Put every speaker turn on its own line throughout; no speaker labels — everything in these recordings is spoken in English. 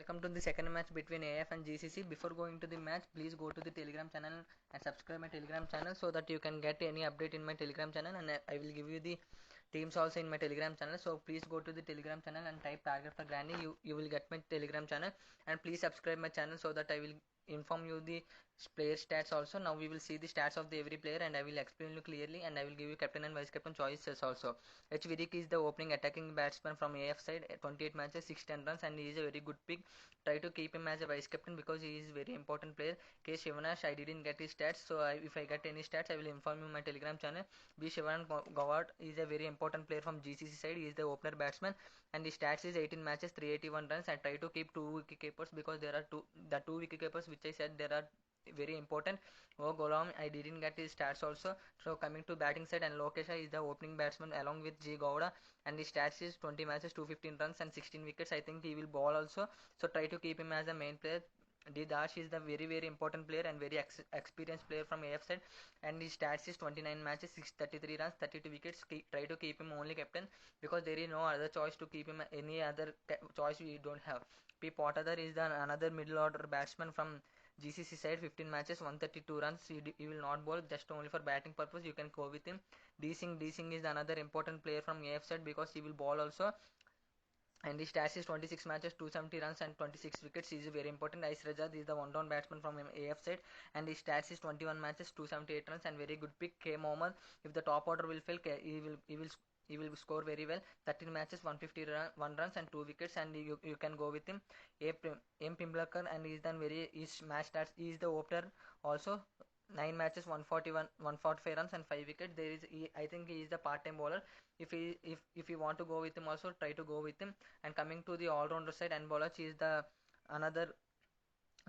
welcome to the second match between AF and GCC. Before going to the match, please go to the Telegram channel and subscribe my Telegram channel so that you can get any update in my Telegram channel, and I will give you the teams also in my Telegram channel. So please go to the Telegram channel and type target for granny. You will get my Telegram channel, and please subscribe my channel so that I will inform you the player stats also. Now we will see the stats of the every player, and I will explain you clearly, and I will give you captain and vice captain choices also. H. Vidic is the opening attacking batsman from AF side, 28 matches, 610 runs, and he is a very good pick. Try to keep him as a vice captain because he is very important player. K. Shivanash, I didn't get his stats, so if I get any stats, I will inform you in my Telegram channel. B. Shivan Goward is a very important player from GCC side. He is the opener batsman, and his stats is 18 matches, 381 runs. I try to keep two wicket keepers because there are the two wicket keepers which I said there are very important. Oh, Golam, I didn't get his stats also. So coming to batting side, and Lokesha is the opening batsman along with G Gowda, and his stats is 20 matches, 215 runs and 16 wickets. I think he will bowl also, so try to keep him as a main player. D Dash is the very important player and very experienced player from AF side, and his stats is 29 matches, 633 runs, 32 wickets. Try to keep him only captain because there is no other choice to keep him. Any other choice we don't have. P Potadar is the another middle order batsman from GCC side, 15 matches, 132 runs. He will not bowl, just only for batting purpose. You can go with him. D Singh is another important player from AF side because he will bowl also, and his stats is 26 matches, 270 runs and 26 wickets. He is very important. Ais Rajat is the one-down batsman from AF side, and his stats is 21 matches, 278 runs and very good pick. K Mohammed, if the top order will fail, he will score very well. 13 matches, 1 runs and 2 wickets, and you can go with him. M Pimblakar, and he's done his match stats. He is the opener also. 9 matches, 145 runs and 5 wickets. I think he is the part-time bowler. If you want to go with him also, try to go with him. And coming to the all-rounder side, and bowler, he is the another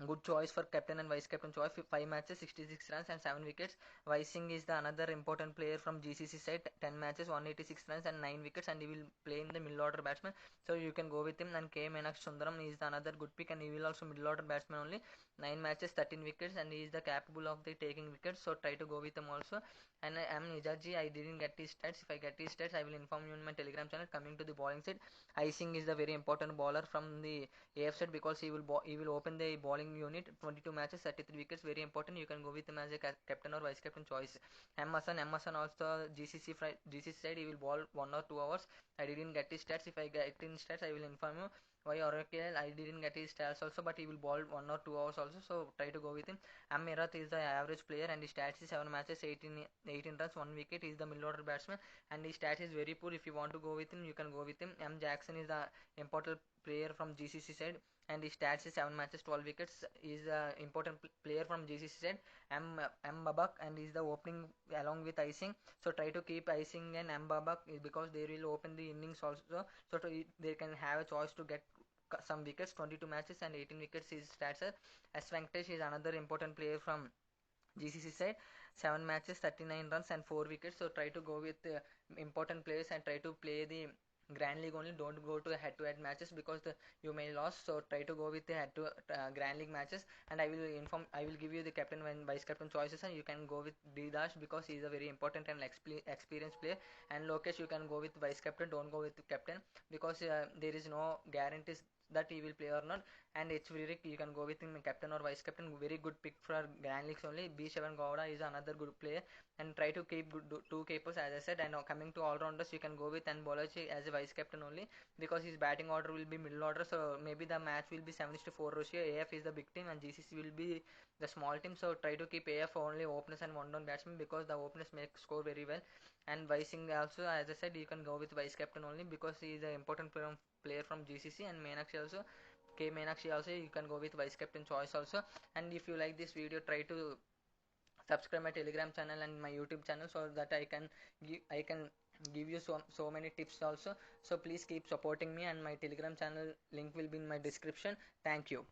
good choice for captain and vice captain choice. 5 matches, 66 runs and 7 wickets. Vice Singh is the another important player from GCC side. 10 matches, 186 runs and 9 wickets, and he will play in the middle order batsman, so you can go with him. And K Meenakshi Sundaram is the another good pick, and he will also middle order batsman only. 9 matches, 13 wickets, and he is the capable of the taking wickets, so try to go with him also. And I am Nijaji, I didn't get his stats. If I get his stats, I will inform you in my Telegram channel. Coming to the bowling side, I Singh is the very important bowler from the AF side because he will open the bowling unit. 22 matches, 33 wickets, very important. You can go with him as a captain or vice captain choice. M Hassan also GCC side, he will bowl 1 or 2 hours. I didn't get his stats. If I get his stats, I will inform you. Why Oracle, I didn't get his stats also, but he will bowl 1 or 2 hours also, so try to go with him. M Mirath is the average player, and his stats is 7 matches, 18 runs, 1 wicket. He is the middle order batsman, and his stats is very poor. If you want to go with him, you can go with him. M Jackson is the important player from GCC side, and his stats is 7 matches, 12 wickets. He is the important player from GCC side. M Babak, and he is the opening along with Icing, so try to keep Icing and M Babak because they will open the innings also, so they can have a choice to get some wickets. 22 matches and 18 wickets his stats are. S Venkatesh is another important player from GCC side, 7 matches, 39 runs and 4 wickets, so try to go with important players and try to play the Grand League only. Don't go to head-to-head matches because you may lose, so try to go with the head-to Grand League matches. And I will give you the captain and vice captain choices, and you can go with D Dash because he is a very important and experienced player. And Lokesh, you can go with vice captain, don't go with the captain because there is no guarantees that he will play or not. And H. Virik, you can go with him captain or vice captain. Very good pick for Grand Leagues only. B. Shavan Gowda is another good player, and try to keep two keepers as I said. And now coming to all rounders, you can go with and Bolaji as a vice captain only because his batting order will be middle order. So maybe the match will be 7-4 ratio. AF is the big team and GCC will be the small team. So try to keep AF only openers and one down batsmen because the openers make score very well. And Vice Singh also, as I said, you can go with vice captain only because he is an important player from GCC. And Meenakshi also, K Meenakshi also, you can go with vice captain choice also. And if you like this video, try to subscribe my Telegram channel and my YouTube channel so that I can give you so many tips also. So please keep supporting me, and my Telegram channel link will be in my description. Thank you.